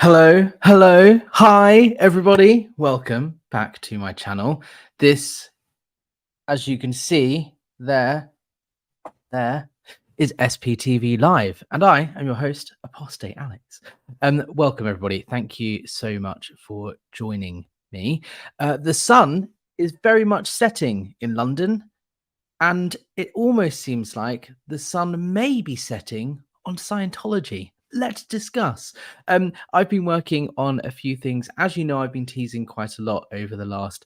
Hi, everybody. Welcome back to my channel. This, as you can see there is SPTV Live, and I am your host, Apostate Alex. Welcome, everybody. Thank you so much for joining me. The sun is very much setting in London, and it almost seems like the sun may be setting on Scientology. Let's discuss. I've been working on a few things. As you know, I've been teasing quite a lot over the last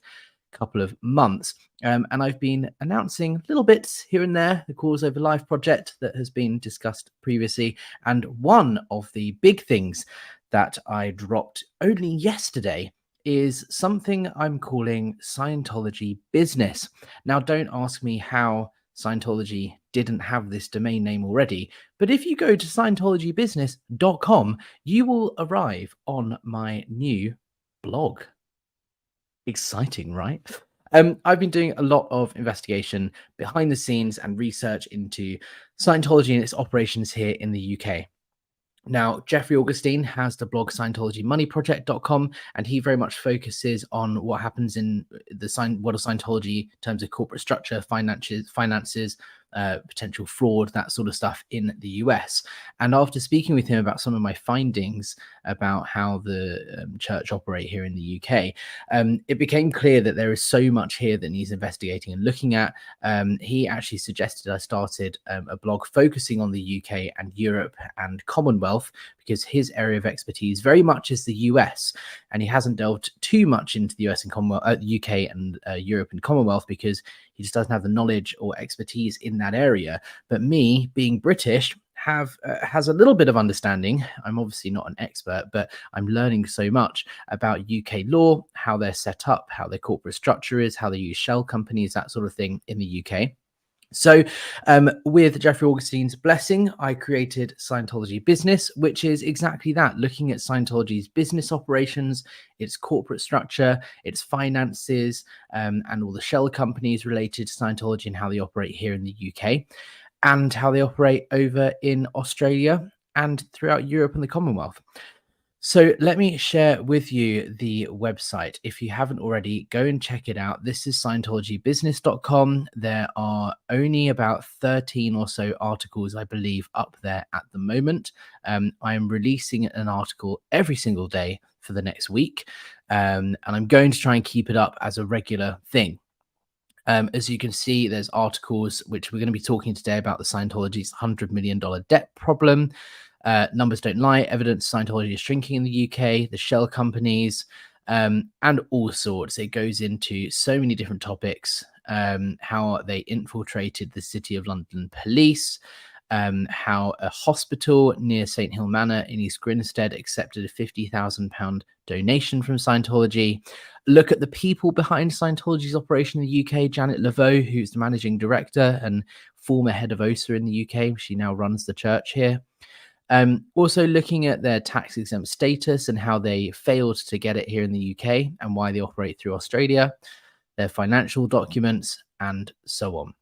couple of months. And I've been announcing little bits here and there, the Cause Over Life project that has been discussed previously. And one of the big things that I dropped only yesterday is something I'm calling Scientology Business. Now, don't ask me how Scientology didn't have this domain name already, but if you go to scientologybusiness.com, you will arrive on my new blog. Exciting, right? I've been doing a lot of investigation behind the scenes and research into Scientology and its operations here in the UK. Now, Jeffrey Augustine has the blog ScientologyMoneyProject.com, and he very much focuses on what happens in the world of Scientology in terms of corporate structure, finances, potential fraud, that sort of stuff in the US. And after speaking with him about some of my findings about how the church operate here in the UK, it became clear that there is so much here that needs investigating and looking at. He actually suggested I started a blog focusing on the UK and Europe and Commonwealth, because his area of expertise very much is the US, and he hasn't delved too much into the US and Commonwealth, UK and Europe and Commonwealth, because he just doesn't have the knowledge or expertise in that area. But me, being British, has a little bit of understanding. I'm obviously not an expert, but I'm learning so much about UK law, how they're set up, how their corporate structure is, how they use shell companies, that sort of thing in the UK. So with Jeffrey Augustine's blessing, I created Scientology Business, which is exactly that, looking at Scientology's business operations, its corporate structure, its finances, and all the shell companies related to Scientology and how they operate here in the UK, and how they operate over in Australia and throughout Europe and the Commonwealth. So let me share with you the website. If you haven't already, go and check it out. This is scientologybusiness.com. There are only about 13 or so articles, I believe, up there at the moment. I am releasing an article every single day for the next week, and I'm going to try and keep it up as a regular thing. As you can see, there's articles which we're going to be talking today about the Scientology's $100 million debt problem. Numbers don't lie. Evidence Scientology is shrinking in the UK, the shell companies, and all sorts. It goes into so many different topics, how they infiltrated the City of London police, how a hospital near St. Hill Manor in East Grinstead accepted a £50,000 donation from Scientology. Look at the people behind Scientology's operation in the UK. Janet Laveau, who's the managing director and former head of OSA in the UK. She now runs the church here. Also looking at their tax-exempt status and how they failed to get it here in the UK and why they operate through Australia, their financial documents, and so on.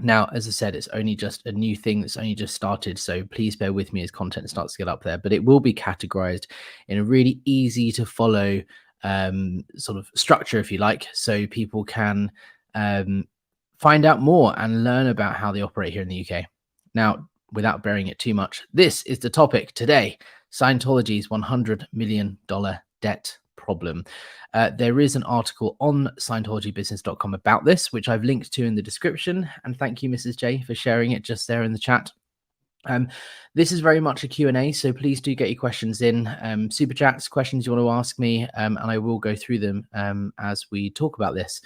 Now, as I said, it's only just a new thing that's only just started, so please bear with me as content starts to get up there, but it will be categorized in a really easy to follow sort of structure, if you like, so people can find out more and learn about how they operate here in the UK. Now, without bearing it too much, this is the topic today: Scientology's $100 million debt problem. There is an article on scientologybusiness.com about this, which I've linked to in the description. And thank you, Mrs. J, for sharing it just there in the chat. This is very much a Q&A, so please do get your questions in. Super chats, questions you want to ask me, and I will go through them as we talk about this.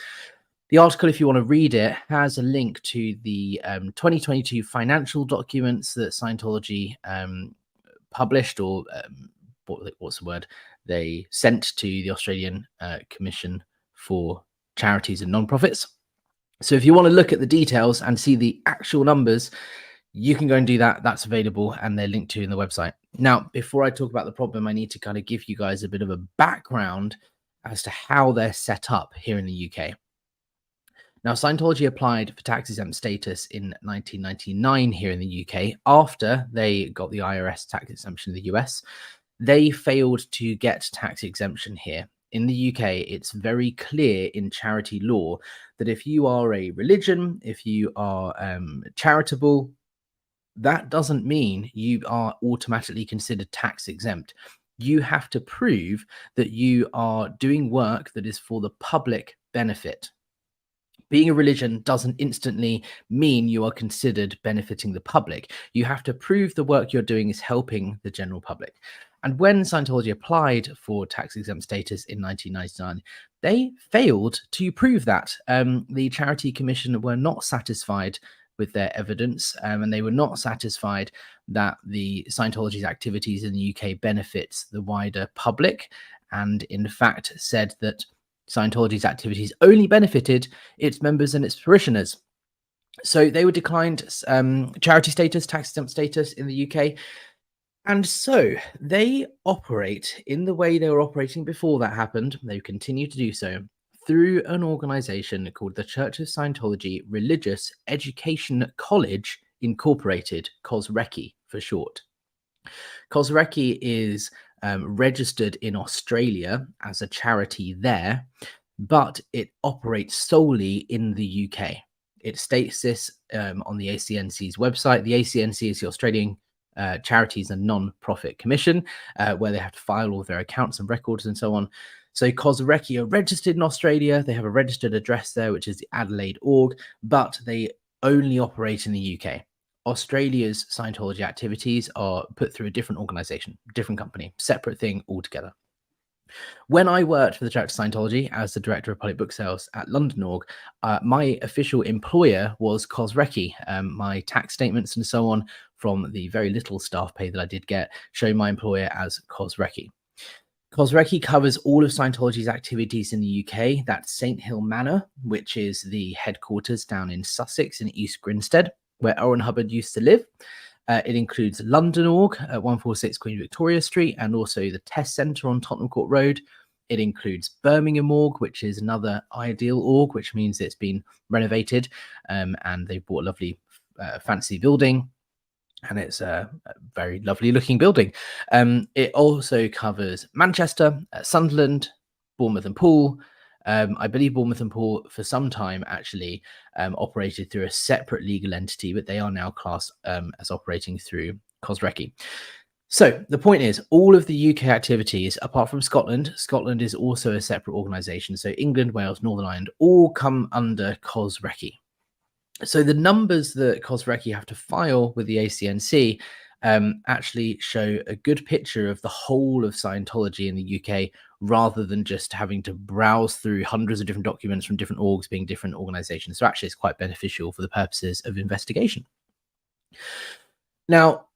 The article, if you want to read it, has a link to the 2022 financial documents that Scientology published, or what's the word? They sent to the Australian Commission for Charities and Non-Profits. So if you want to look at the details and see the actual numbers, you can go and do that. That's available, and they're linked to in the website. Now, before I talk about the problem, I need to kind of give you guys a bit of a background as to how they're set up here in the UK. Now, Scientology applied for tax-exempt status in 1999 here in the UK after they got the IRS tax exemption in the US. They failed to get tax exemption here. In the UK, it's very clear in charity law that if you are a religion, if you are charitable, that doesn't mean you are automatically considered tax exempt. You have to prove that you are doing work that is for the public benefit. Being a religion doesn't instantly mean you are considered benefiting the public. You have to prove the work you're doing is helping the general public. And when Scientology applied for tax exempt status in 1999, they failed to prove that. The Charity Commission were not satisfied with their evidence, and they were not satisfied that the Scientology's activities in the UK benefits the wider public, and in fact said that Scientology's activities only benefited its members and its parishioners. So they were declined charity status, tax exempt status in the UK. And so they operate in the way they were operating before that happened. They continue to do so through an organization called the Church of Scientology Religious Education College Incorporated, COSRECI for short. COSRECI is registered in Australia as a charity there, but it operates solely in the UK. It states this on the ACNC's website. The ACNC is the Australian Charities and Non-Profit Commission, where they have to file all of their accounts and records and so on. So COSRECI are registered in Australia. They have a registered address there, which is the Adelaide org, but they only operate in the UK. Australia's Scientology activities are put through a different organization, different company, separate thing altogether. When I worked for the Church of Scientology as the director of public book sales at London Org, my official employer was COSRECI. My tax statements and so on from the very little staff pay that I did get show my employer as COSRECI. COSRECI covers all of Scientology's activities in the UK. That's St Hill Manor, which is the headquarters down in Sussex in East Grinstead, where Owen Hubbard used to live. It includes London Org at 146 Queen Victoria Street and also the Test Centre on Tottenham Court Road. It includes Birmingham Org, which is another ideal org, which means it's been renovated and they bought a lovely fancy building. And it's a very lovely looking building. It also covers Manchester, Sunderland, Bournemouth and Poole. I believe Bournemouth and Poole for some time actually operated through a separate legal entity, but they are now classed as operating through COSRECI. So the point is, all of the UK activities, apart from Scotland, Scotland is also a separate organisation. So England, Wales, Northern Ireland all come under COSRECI. So the numbers that COSRECI have to file with the ACNC actually show a good picture of the whole of Scientology in the UK, rather than just having to browse through hundreds of different documents from different orgs being different organizations. So actually it's quite beneficial for the purposes of investigation. Now,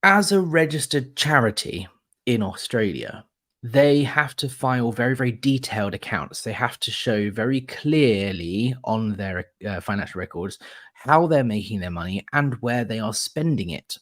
as a registered charity in Australia, they have to file very, very detailed accounts. They have to show very clearly on their financial records how they're making their money and where they are spending it.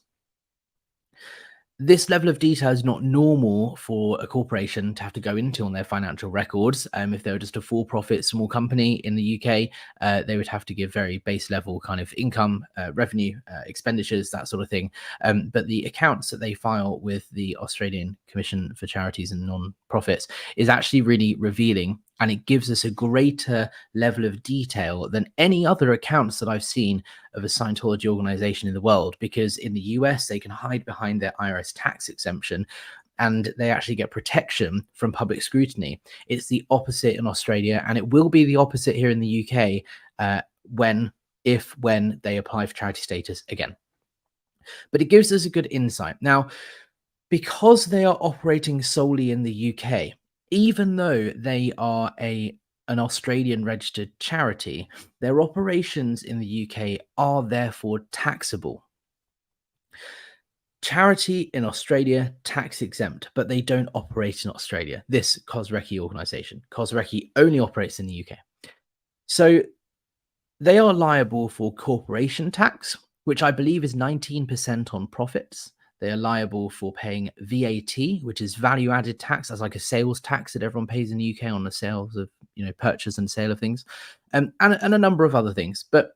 This level of detail is not normal for a corporation to have to go into on their financial records. If they were just a for-profit small company in the UK, they would have to give very base level kind of income, revenue, expenditures, that sort of thing. But the accounts that they file with the Australian Commission for Charities and Non-Profits is actually really revealing, and it gives us a greater level of detail than any other accounts that I've seen of a Scientology organization in the world, because in the US, they can hide behind their IRS tax exemption and they actually get protection from public scrutiny. It's the opposite in Australia, and it will be the opposite here in the UK when they apply for charity status again. But it gives us a good insight. Now, because they are operating solely in the UK, even though they are an Australian registered charity, their operations in the UK are therefore taxable. Charity in Australia, tax exempt, but they don't operate in Australia. This COSRECI organization, COSRECI only operates in the UK. So they are liable for corporation tax, which I believe is 19% on profits. They are liable for paying VAT, which is value added tax. That's like a sales tax that everyone pays in the UK on the sales of, purchase and sale of things, and a number of other things. But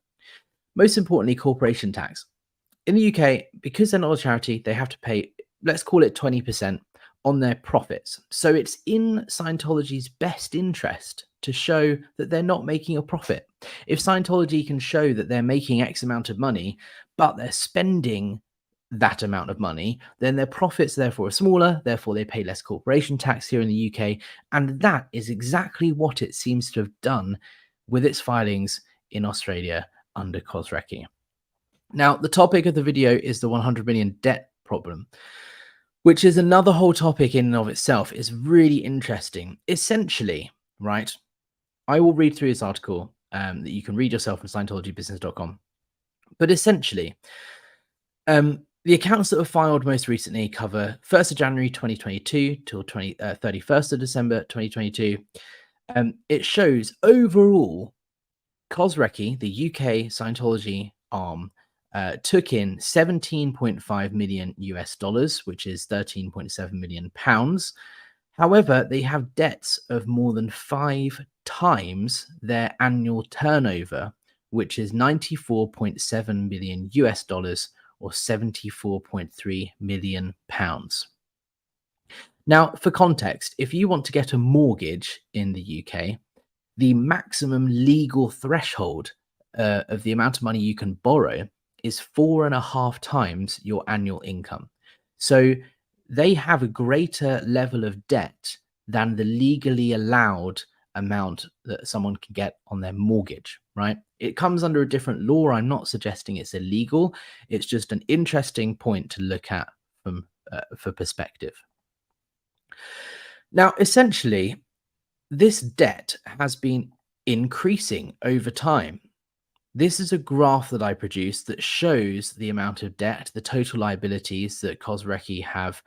most importantly, corporation tax. In the UK, because they're not a charity, they have to pay let's call it 20% on their profits. So it's in Scientology's best interest to show that they're not making a profit. If Scientology can show that they're making X amount of money, but they're spending that amount of money, then their profits therefore are smaller, therefore they pay less corporation tax here in the UK. And that is exactly what it seems to have done with its filings in Australia under COSRECI. Now, the topic of the video is the 100 million debt problem, which is another whole topic in and of itself. Is really interesting. Essentially, right, I will read through this article that you can read yourself on Scientologybusiness.com. But essentially, the accounts that were filed most recently cover 1st of January 2022 till 31st of December 2022. It shows overall COSRECI, the UK Scientology arm, took in 17.5 million US dollars, which is 13.7 million pounds. However, they have debts of more than 5 times their annual turnover, which is 94.7 million US dollars or 74.3 million pounds. Now, for context, if you want to get a mortgage in the UK, the maximum legal threshold of the amount of money you can borrow is 4.5 times your annual income. So they have a greater level of debt than the legally allowed amount that someone can get on their mortgage, right? It comes under a different law. I'm not suggesting it's illegal. It's just an interesting point to look at from for perspective. Now, essentially, this debt has been increasing over time. This is a graph that I produced that shows the amount of debt, the total liabilities that COSRECI have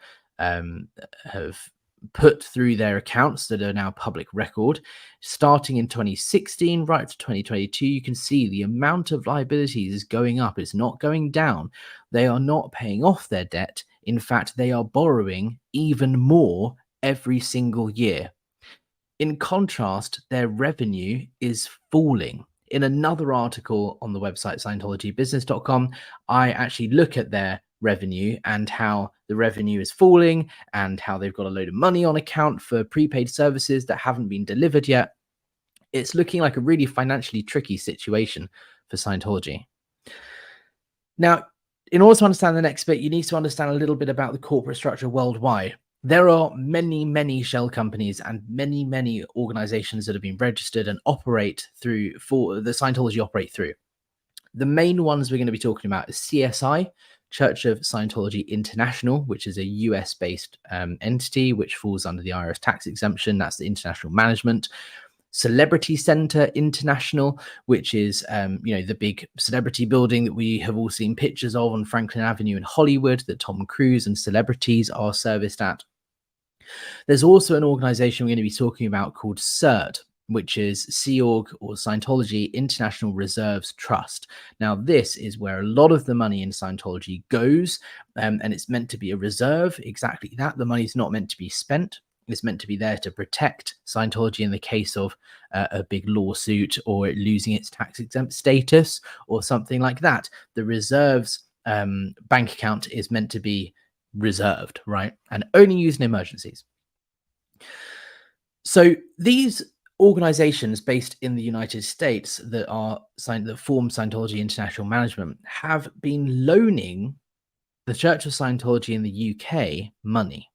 put through their accounts that are now public record. Starting in 2016 right to 2022, you can see the amount of liabilities is going up. It's not going down. They are not paying off their debt. In fact, they are borrowing even more every single year. In contrast, their revenue is falling. In another article on the website Scientologybusiness.com, I actually look at their revenue and how the revenue is falling and how they've got a load of money on account for prepaid services that haven't been delivered yet. It's looking like a really financially tricky situation for Scientology. Now, in order to understand the next bit, you need to understand a little bit about the corporate structure worldwide. There are many, many shell companies and many, many organizations that have been registered and operate through for the Scientology operate through. The main ones we're going to be talking about is CSI, Church of Scientology International, which is a US-based entity which falls under the IRS tax exemption. That's the international management. Celebrity Center International, which is the big celebrity building that we have all seen pictures of on Franklin Avenue in Hollywood that Tom Cruise and celebrities are serviced at. There's also an organization we're going to be talking about called CERT, which is Sea Org or Scientology International Reserves Trust. Now, this is where a lot of the money in Scientology goes, and it's meant to be a reserve. Exactly that. The money is not meant to be spent. It's meant to be there to protect Scientology in the case of a big lawsuit or it losing its tax-exempt status or something like that. The reserves bank account is meant to be reserved, right? And only used in emergencies. So these organizations based in the United States that form Scientology International Management have been loaning the Church of Scientology in the UK money.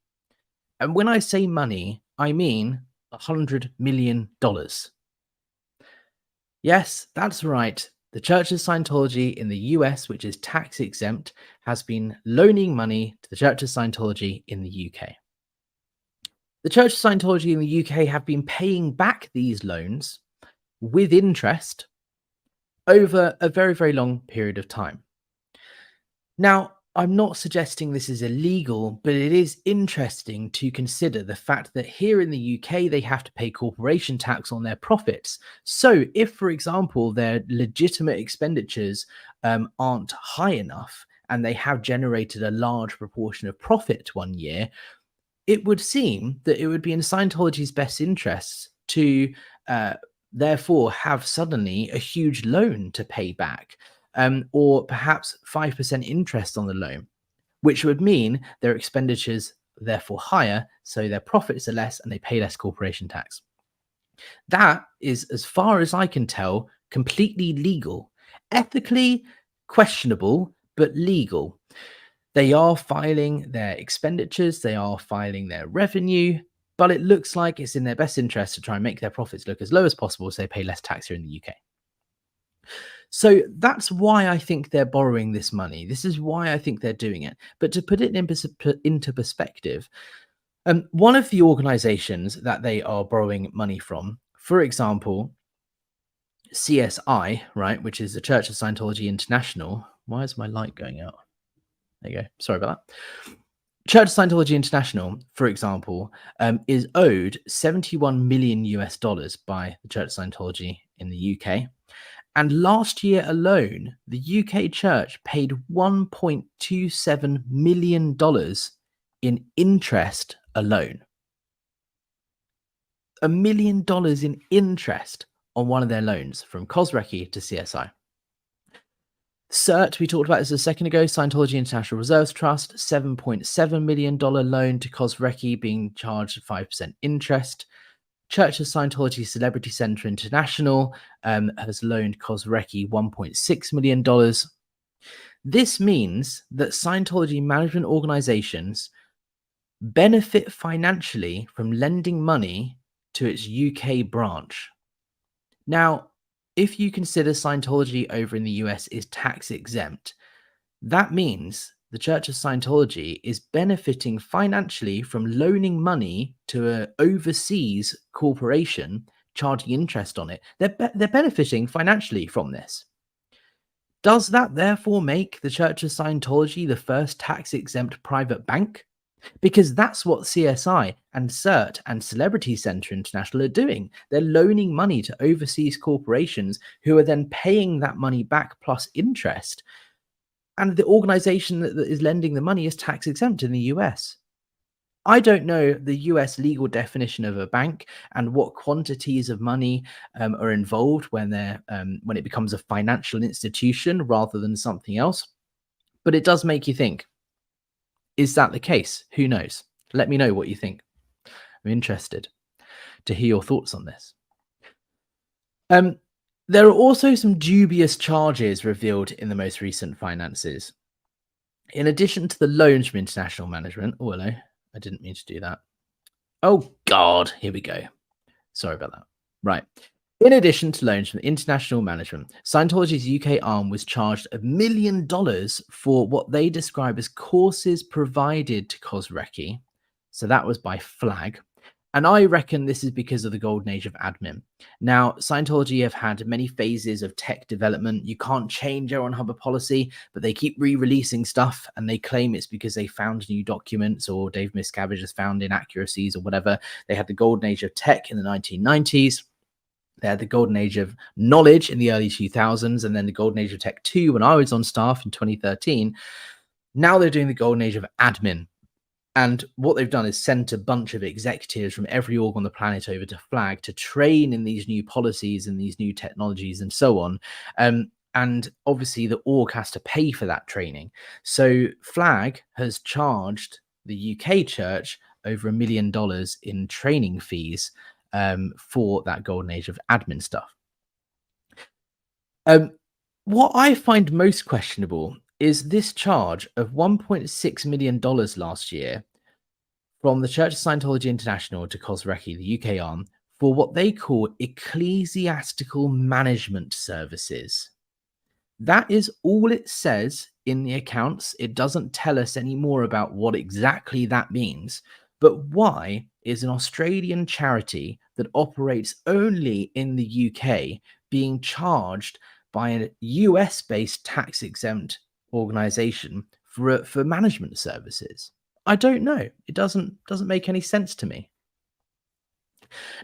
And when I say money, I mean $100 million. Yes, that's right. The Church of Scientology in the US, which is tax exempt, has been loaning money to the Church of Scientology in the UK. The Church of Scientology in the UK have been paying back these loans with interest over a very, very long period of time. Now, I'm not suggesting this is illegal, but it is interesting to consider the fact that here in the UK, they have to pay corporation tax on their profits. So if, for example, their legitimate expenditures aren't high enough and they have generated a large proportion of profit one year, it would seem that it would be in Scientology's best interests to therefore have suddenly a huge loan to pay back. Or perhaps 5% interest on the loan. which would mean their expenditures are therefore higher, so their profits are less and they pay less corporation tax. That is, as far as I can tell, completely legal. Ethically questionable, but legal. They are filing their expenditures, they are filing their revenue, but it looks like it's in their best interest to try and make their profits look as low as possible so they pay less tax here in the UK. So that's why I think they're borrowing this money. This is why I think they're doing it. But to put it into perspective, one of the organizations that they are borrowing money from, for example, CSI, right, which is the Church of Scientology International. Why is my light going out? There you go. Sorry about that. Church of Scientology International, for example, is owed 71 million US dollars by the Church of Scientology in the UK. And last year alone, the UK church paid $1.27 million in interest alone. $1 million in interest on one of their loans from Cosrecki to CSI. CERT, we talked about this a second ago, Scientology International Reserves Trust, $7.7 million loan to Cosrecki being charged 5% interest. Church of Scientology Celebrity Center International has loaned Cosrecki $1.6 million. This means that Scientology management organizations benefit financially from lending money to its UK branch. Now, if you consider Scientology over in the US is tax exempt, that means the Church of Scientology is benefiting financially from loaning money to an overseas corporation, charging interest on it. They're benefiting financially from this. Does that therefore make the Church of Scientology the first tax-exempt private bank? Because that's what CSI and CERT and Celebrity Center International are doing. They're loaning money to overseas corporations who are then paying that money back plus interest. And the organization that is lending the money is tax exempt in the US. I don't know the US legal definition of a bank and what quantities of money are involved when when it becomes a financial institution rather than something else. But it does make you think, is that the case? Who knows? Let me know what you think. I'm interested to hear your thoughts on this. There are also some dubious charges revealed in the most recent finances. In addition to the loans from international management, oh, hello, I didn't mean to do that. Oh, God, here we go. Sorry about that. Right. In addition to loans from international management, Scientology's UK arm was charged $1 million for what they describe as courses provided to Cosrecki. So that was by Flag. And I reckon this is because of the golden age of admin. Now, Scientology have had many phases of tech development. You can't change your own Hubbard policy, but they keep re-releasing stuff and they claim it's because they found new documents or Dave Miscavige has found inaccuracies or whatever. They had the golden age of tech in the 1990s. They had the golden age of knowledge in the early 2000s, and then the golden age of tech 2 when I was on staff in 2013. Now they're doing the golden age of admin. And what they've done is sent a bunch of executives from every org on the planet over to Flag to train in these new policies and these new technologies and so on. And obviously the org has to pay for that training. So Flag has charged the UK church over $1 million in training fees for that golden age of admin stuff. What I find most questionable is this charge of $1.6 million last year from the Church of Scientology International to Cosrecki, the UK arm, for what they call ecclesiastical management services. That is all it says in the accounts. It doesn't tell us any more about what exactly that means. But why is an Australian charity that operates only in the UK being charged by a US-based tax-exempt organization for management services? I don't know. It doesn't make any sense to me.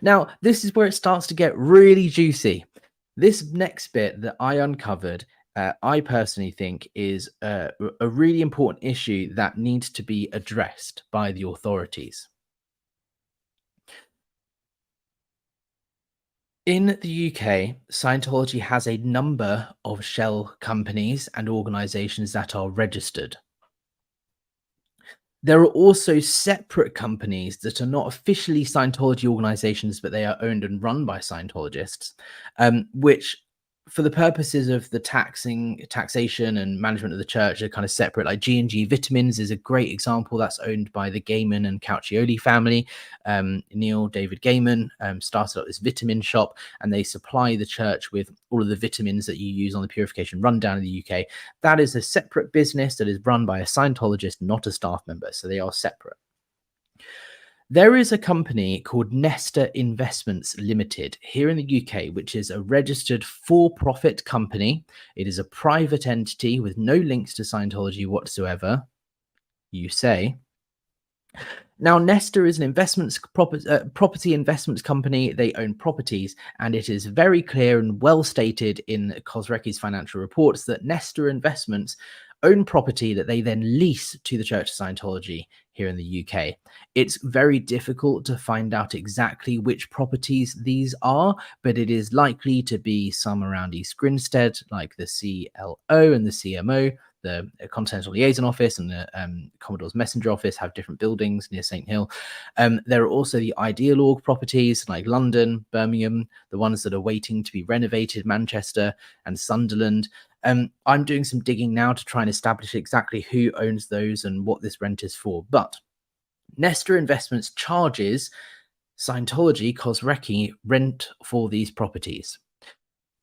Now, this is where it starts to get really juicy. This next bit that I uncovered, I personally think is a really important issue that needs to be addressed by the authorities. In the UK, Scientology has a number of shell companies and organizations that are registered. There are also separate companies that are not officially Scientology organizations, but they are owned and run by Scientologists, which, for the purposes of the taxation and management of the church, are kind of separate. Like G&G Vitamins is a great example. That's owned by the Gaiman and Caucioli family. Neil David Gaiman started up this vitamin shop, and they supply the church with all of the vitamins that you use on the Purification Rundown in the UK. That is a separate business that is run by a Scientologist, not a staff member. So they are separate. There is a company called Nestor Investments Limited here in the UK, which is a registered for-profit company. It is a private entity with no links to Scientology whatsoever, you say. Now, Nestor is an property investments company. They own properties, and it is very clear and well stated in Kozrecki's financial reports that Nestor Investments own property that they then lease to the Church of Scientology here in the UK. It's very difficult to find out exactly which properties these are, but it is likely to be some around East Grinstead, like the CLO and the CMO. The Continental Liaison Office and the Commodore's Messenger Office have different buildings near St. Hill. There are also the Idealorg properties like London, Birmingham, the ones that are waiting to be renovated, Manchester and Sunderland. I'm doing some digging now to try and establish exactly who owns those and what this rent is for. But Nestor Investments charges Scientology, Kozrecki, rent for these properties.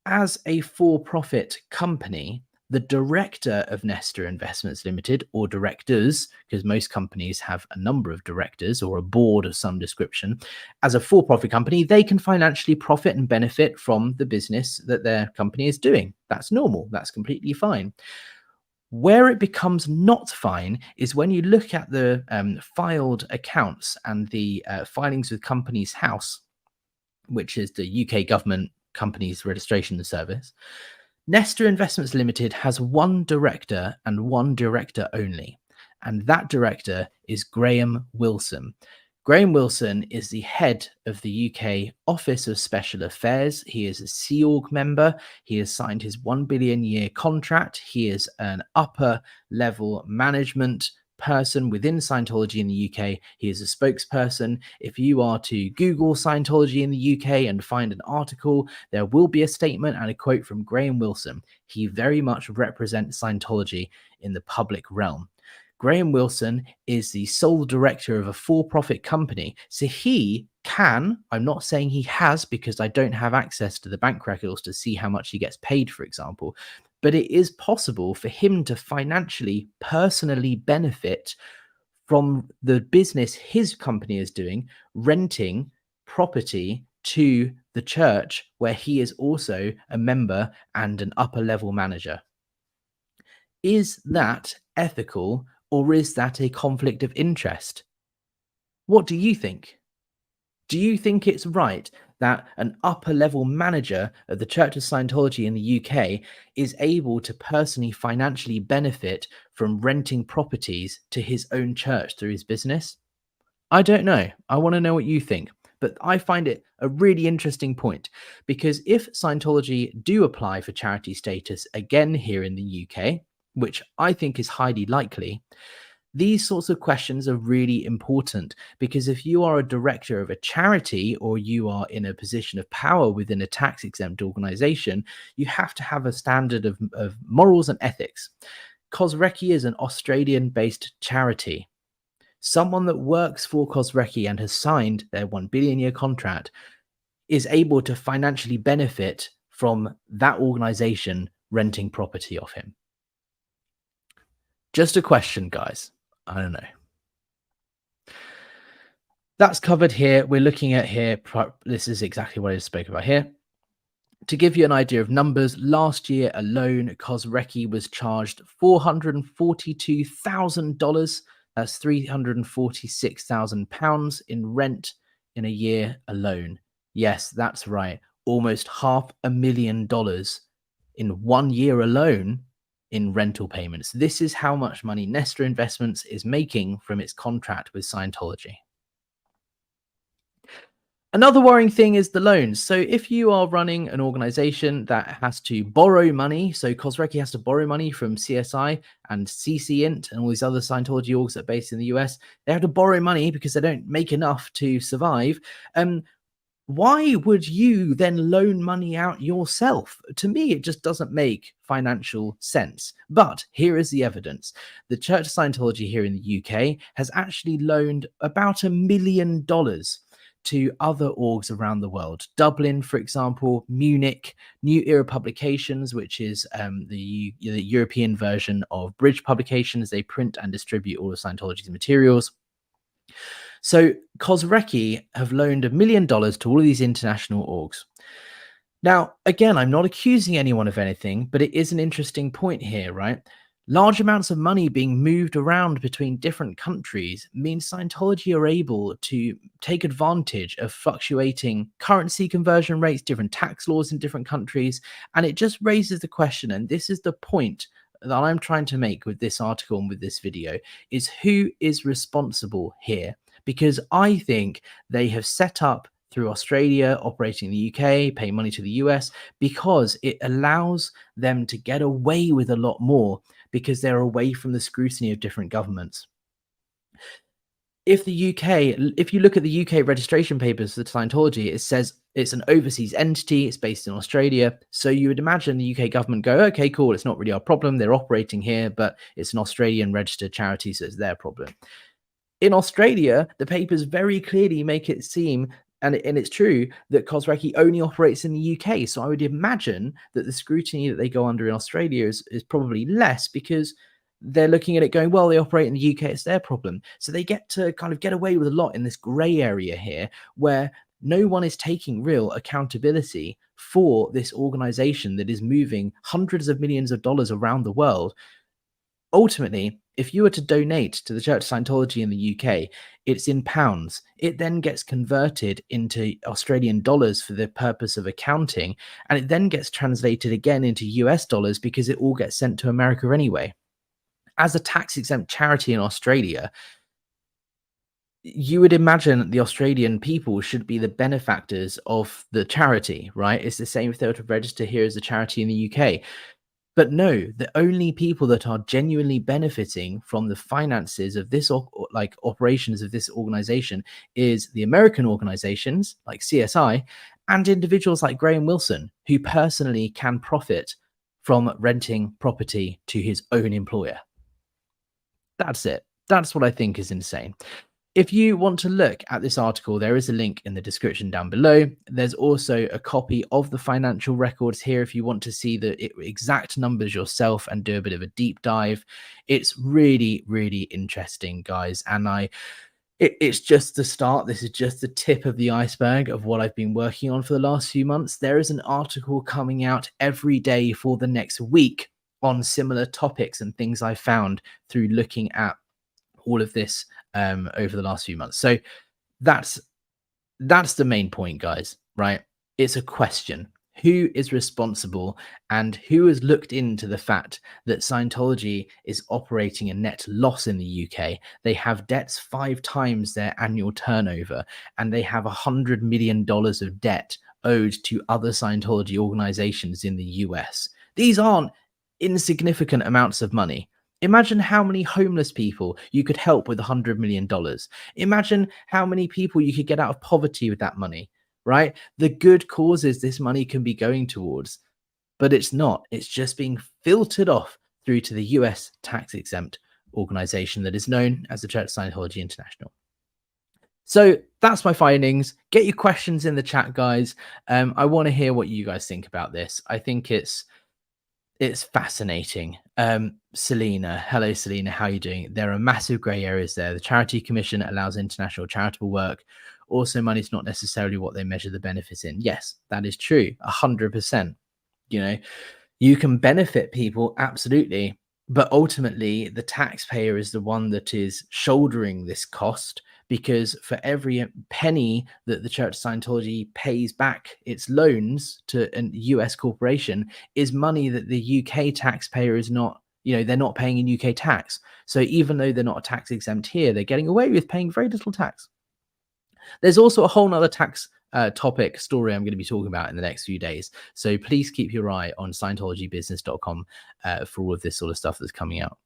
As a for-profit company, the director of Nestor Investments Limited, or directors, because most companies have a number of directors or a board of some description, as a for-profit company, they can financially profit and benefit from the business that their company is doing. That's normal. That's completely fine. Where it becomes not fine is when you look at the filed accounts and the filings with Companies House, which is the UK government companies registration service. Nestor Investments Limited has one director and one director only, and that director is Graham Wilson. Graham Wilson is the head of the UK Office of Special Affairs. He is a Sea Org member. He has signed his £1 billion year contract. He is an upper level management person within Scientology in the UK. He is a spokesperson. If you are to Google Scientology in the UK and find an article, there will be a statement and a quote from Graham Wilson. He very much represents Scientology in the public realm. Graham Wilson is the sole director of a for-profit company. So he can, I'm not saying he has because I don't have access to the bank records to see how much he gets paid, for example, but it is possible for him to financially, personally benefit from the business his company is doing, renting property to the church where he is also a member and an upper level manager. Is that ethical, or is that a conflict of interest? What do you think? Do you think it's right that an upper level manager of the Church of Scientology in the UK is able to personally financially benefit from renting properties to his own church through his business? I don't know. I want to know what you think. But I find it a really interesting point, because if Scientology do apply for charity status again here in the UK, which I think is highly likely, these sorts of questions are really important, because if you are a director of a charity or you are in a position of power within a tax-exempt organization, you have to have a standard of morals and ethics. Kozrecki is an Australian-based charity. Someone that works for Kozrecki and has signed their $1 billion year contract is able to financially benefit from that organization renting property off him. Just a question, guys. I don't know. That's covered here. We're looking at here. This is exactly what I just spoke about here. To give you an idea of numbers, last year alone, Kozrecki was charged $442,000. That's £346,000 in rent in a year alone. Yes, that's right. Almost $500,000 in 1 year alone in rental payments. This is how much money Nestor Investments is making from its contract with Scientology. Another worrying thing is the loans. So if you are running an organization that has to borrow money, so Cosrecki has to borrow money from CSI and CCINT and all these other Scientology orgs that are based in the US, they have to borrow money because they don't make enough to survive. Why would you then loan money out yourself? To me, it just doesn't make financial sense. But here is the evidence. The Church of Scientology here in the UK has actually loaned about $1 million to other orgs around the world. Dublin, for example, Munich, New Era Publications, which is the European version of Bridge Publications. They print and distribute all of Scientology's materials. So Cosrecki have loaned $1 million to all of these international orgs. Now, again, I'm not accusing anyone of anything, but it is an interesting point here, right? Large amounts of money being moved around between different countries means Scientology are able to take advantage of fluctuating currency conversion rates, different tax laws in different countries. And it just raises the question, and this is the point that I'm trying to make with this article and with this video, is who is responsible here? Because I think they have set up through Australia, operating in the UK, paying money to the US, because it allows them to get away with a lot more because they're away from the scrutiny of different governments. If you look at the UK registration papers for Scientology, it says it's an overseas entity, it's based in Australia. So you would imagine the UK government go, okay, cool, it's not really our problem. They're operating here, but it's an Australian registered charity, so it's their problem. In Australia, the papers very clearly make it seem, and it's true, that Cosrecki only operates in the UK. So I would imagine that the scrutiny that they go under in Australia is probably less because they're looking at it going, well, they operate in the UK, it's their problem. So they get to kind of get away with a lot in this gray area here where no one is taking real accountability for this organization that is moving hundreds of millions of dollars around the world. Ultimately, if you were to donate to the Church of Scientology in the UK, it's in pounds. It then gets converted into Australian dollars for the purpose of accounting, and it then gets translated again into US dollars because it all gets sent to America anyway. As a tax-exempt charity in Australia, you would imagine the Australian people should be the benefactors of the charity, right? It's the same if they were to register here as a charity in the UK. But no, the only people that are genuinely benefiting from the finances of this operations of this organization is the American organizations like CSI and individuals like Graham Wilson, who personally can profit from renting property to his own employer. That's it. That's what I think is insane. If you want to look at this article, there is a link in the description down below. There's also a copy of the financial records here if you want to see the exact numbers yourself and do a bit of a deep dive. It's really, really interesting, guys. And it's just the start. This is just the tip of the iceberg of what I've been working on for the last few months. There is an article coming out every day for the next week on similar topics and things I found through looking at all of this over the last few months. So that's the main point, guys, right? It's a question. Who is responsible and who has looked into the fact that Scientology is operating a net loss in the UK? They have debts 5 times their annual turnover, and they have $100 million of debt owed to other Scientology organizations in the US. These aren't insignificant amounts of money. Imagine how many homeless people you could help with $100 million. Imagine how many people you could get out of poverty with that money, right? The good causes this money can be going towards, but it's not. It's just being filtered off through to the US tax-exempt organization that is known as the Church of Scientology International. So that's my findings. Get your questions in the chat, guys. I want to hear what you guys think about this. I think it's fascinating. Selena, hello Selena, how are you doing? There are massive gray areas there. The Charity Commission allows international charitable work. Also, money is not necessarily what they measure the benefits in. Yes, that is true, 100%. You know, you can benefit people, absolutely, but ultimately the taxpayer is the one that is shouldering this cost, because for every penny that the Church of Scientology pays back its loans to a US corporation is money that the UK taxpayer is not, they're not paying in UK tax. So even though they're not tax exempt here, they're getting away with paying very little tax. There's also a whole nother tax topic story I'm going to be talking about in the next few days. So please keep your eye on scientologybusiness.com for all of this sort of stuff that's coming out.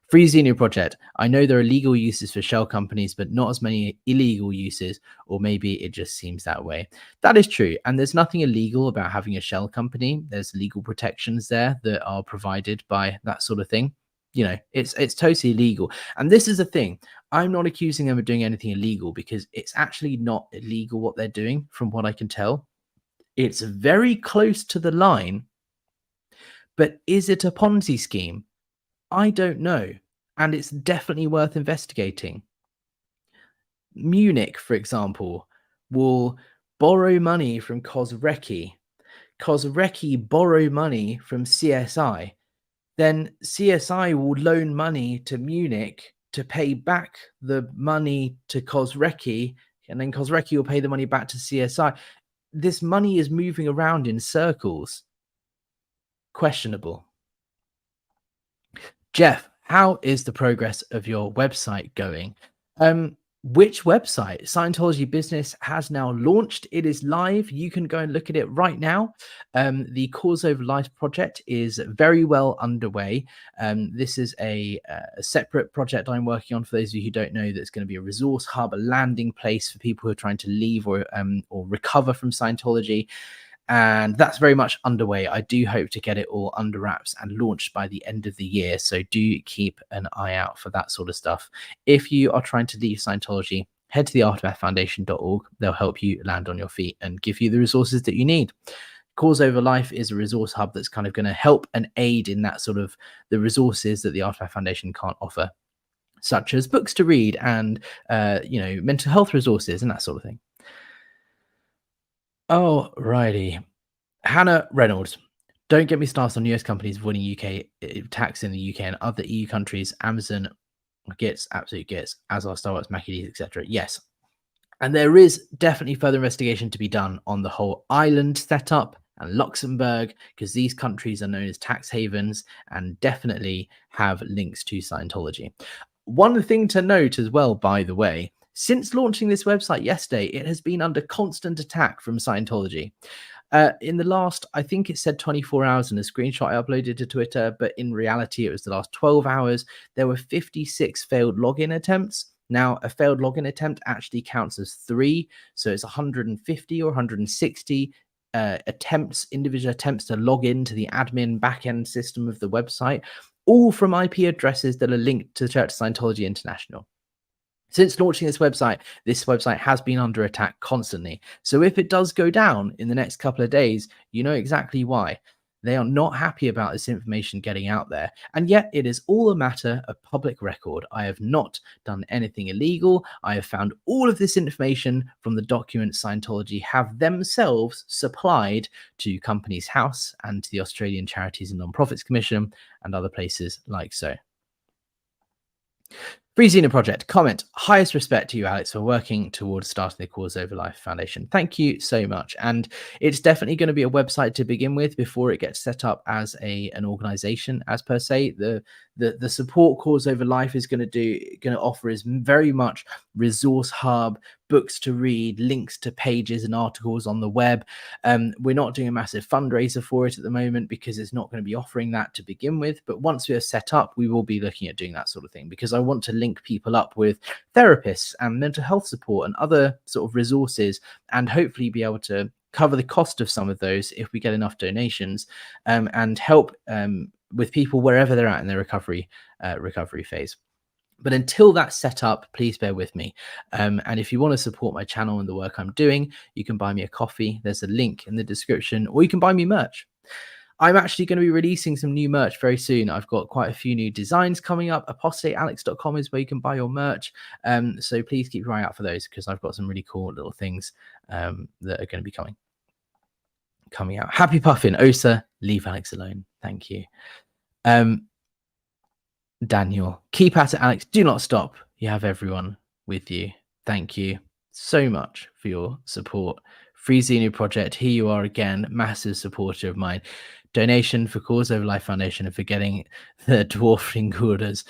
Free Xenia project. I know there are legal uses for shell companies, but not as many illegal uses, or maybe it just seems that way. That is true. And there's nothing illegal about having a shell company. There's legal protections there that are provided by that sort of thing. You know, it's totally legal. And this is the thing. I'm not accusing them of doing anything illegal, because it's actually not illegal what they're doing, from what I can tell. It's very close to the line. But is it a Ponzi scheme? I don't know. And it's definitely worth investigating. Munich, for example, will borrow money from Kozrecki. Kozrecki borrow money from CSI. Then CSI will loan money to Munich to pay back the money to Kozrecki, and then Kozrecki will pay the money back to CSI. This money is moving around in circles. Questionable. Jeff, how is the progress of your website going? Which website? Scientology Business has now launched. It is live. You can go and look at it right now. The Cause Over Life project is very well underway. This is a separate project I'm working on, for those of you who don't know. That's going to be a resource hub, a landing place for people who are trying to leave or recover from Scientology. And that's very much underway. I do hope to get it all under wraps and launched by the end of the year. So do keep an eye out for that sort of stuff. If you are trying to leave Scientology, head to the aftermathfoundation.org. They'll help you land on your feet and give you the resources that you need. Cause Over Life is a resource hub that's kind of going to help and aid in that sort of the resources that the Aftermath Foundation can't offer, such as books to read and, mental health resources and that sort of thing. Oh, righty. Hannah Reynolds. Don't get me started on US companies avoiding UK tax in the UK and other EU countries. Amazon absolutely gets, as are Starbucks, Mackie D's, etc. Yes. And there is definitely further investigation to be done on the whole island setup and Luxembourg, because these countries are known as tax havens and definitely have links to Scientology. One thing to note as well, by the way, since launching this website yesterday, it has been under constant attack from Scientology. In the last, I think it said 24 hours in a screenshot I uploaded to Twitter, but in reality, it was the last 12 hours. There were 56 failed login attempts. Now, a failed login attempt actually counts as 3. So it's 150 or 160 individual attempts to log into the admin backend system of the website, all from IP addresses that are linked to Church of Scientology International. Since launching this website has been under attack constantly. So if it does go down in the next couple of days, you know exactly why. They are not happy about this information getting out there. And yet it is all a matter of public record. I have not done anything illegal. I have found all of this information from the documents Scientology have themselves supplied to Companies House and to the Australian Charities and Non-Profits Commission and other places like so. Free Xena Project comment. Highest respect to you, Alex, for working towards starting the Cause Over Life Foundation. Thank you so much. And it's definitely going to be a website to begin with before it gets set up as an organization, as per se. The support Cause Over Life is going to offer is very much resource hub, books to read, links to pages and articles on the web. We're not doing a massive fundraiser for it at the moment because it's not going to be offering that to begin with. But once we are set up, we will be looking at doing that sort of thing, because I want to link people up with therapists and mental health support and other sort of resources, and hopefully be able to cover the cost of some of those if we get enough donations, and help with people wherever they're at in their recovery phase. But until that's set up, please bear with me. And if you want to support my channel and the work I'm doing, you can buy me a coffee. There's a link in the description, or you can buy me merch. I'm actually going to be releasing some new merch very soon. I've got quite a few new designs coming up. apostatealex.com is where you can buy your merch. So please keep your eye out for those, because I've got some really cool little things that are going to be coming out. Happy Puffin. Osa, leave Alex alone. Thank you. Daniel, keep at it, Alex. Do not stop. You have everyone with you. Thank you so much for your support. Free Xenu Project, here you are again, massive supporter of mine. donation for Cause Over Life Foundation and for getting the dwarfing Gouda's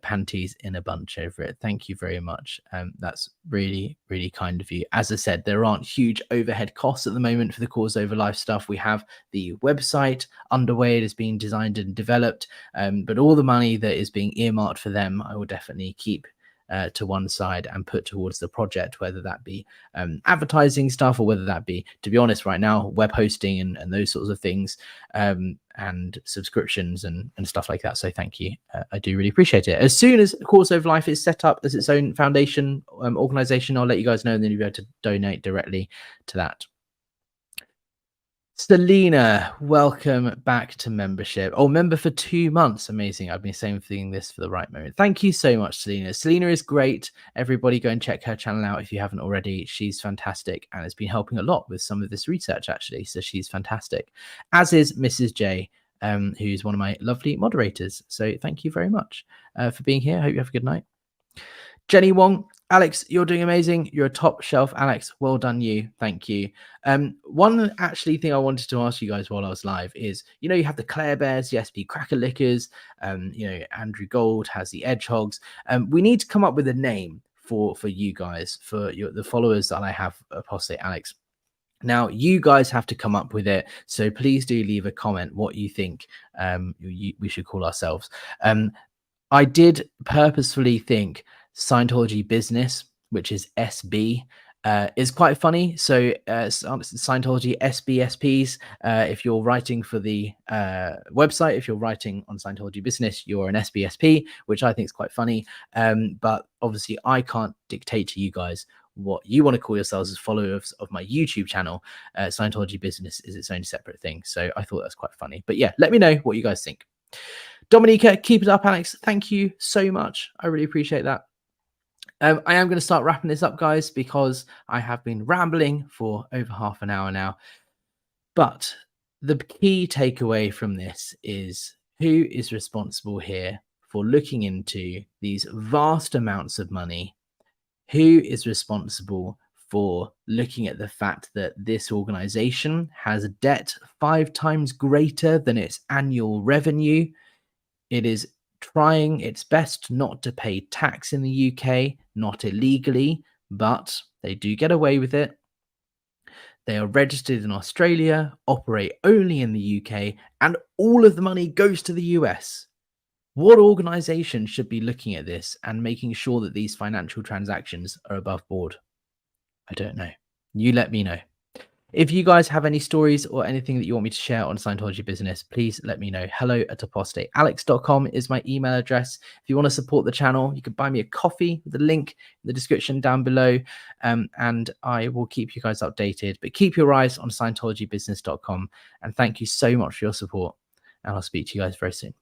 panties in a bunch over it. Thank you very much. That's really, really kind of you. As I said, there aren't huge overhead costs at the moment for the Cause Over Life stuff. We have the website underway. It is being designed and developed, but all the money that is being earmarked for them, I will definitely keep to one side and put towards the project, whether that be advertising stuff or whether that be, to be honest, right now, web hosting and those sorts of things, and subscriptions and stuff like that. So thank you. I do really appreciate it. As soon as Course of Life is set up as its own foundation organization, I'll let you guys know, and then you'll be able to donate directly to that. Selena, welcome back to membership. Oh, member for 2 months. Amazing. I've been saying this for the right moment. Thank you so much, Selena. Selena is great. Everybody go and check her channel out if you haven't already. She's fantastic and has been helping a lot with some of this research, actually. So she's fantastic, as is Mrs. J, who's one of my lovely moderators. So thank you very much for being here. I hope you have a good night. Jenny Wong, Alex, you're doing amazing. You're a top shelf, Alex. Well done, you. Thank you. One actually thing I wanted to ask you guys while I was live is, you know, you have the Claire Bears, the SP Cracker Lickers, you know, Andrew Gold has the Edgehogs. We need to come up with a name for you guys, for the followers that I have, Apostate Alex. Now, you guys have to come up with it. So please do leave a comment what you think we should call ourselves. I did purposefully think Scientology Business, which is SB, is quite funny. So Scientology SBSPs, if you're writing for the website, if you're writing on Scientology Business, you're an SBSP, which I think is quite funny. But obviously I can't dictate to you guys what you want to call yourselves as followers of my YouTube channel. Scientology Business is its own separate thing. So I thought that's quite funny. But yeah, let me know what you guys think. Dominica, keep it up, Alex. Thank you so much. I really appreciate that. I am going to start wrapping this up, guys, because I have been rambling for over half an hour now. But the key takeaway from this is who is responsible here for looking into these vast amounts of money? Who is responsible for looking at the fact that this organization has a debt 5 times greater than its annual revenue? It is trying its best not to pay tax in the UK, not illegally, but they do get away with it. They are registered in Australia, operate only in the UK, and all of the money goes to the US. What organization should be looking at this and making sure that these financial transactions are above board? I don't know. You let me know. If you guys have any stories or anything that you want me to share on Scientology Business, please let me know. hello@apostatealex.com is my email address. If you want to support the channel, you can buy me a coffee with the link in the description down below, and I will keep you guys updated. But keep your eyes on Scientologybusiness.com, and thank you so much for your support, and I'll speak to you guys very soon.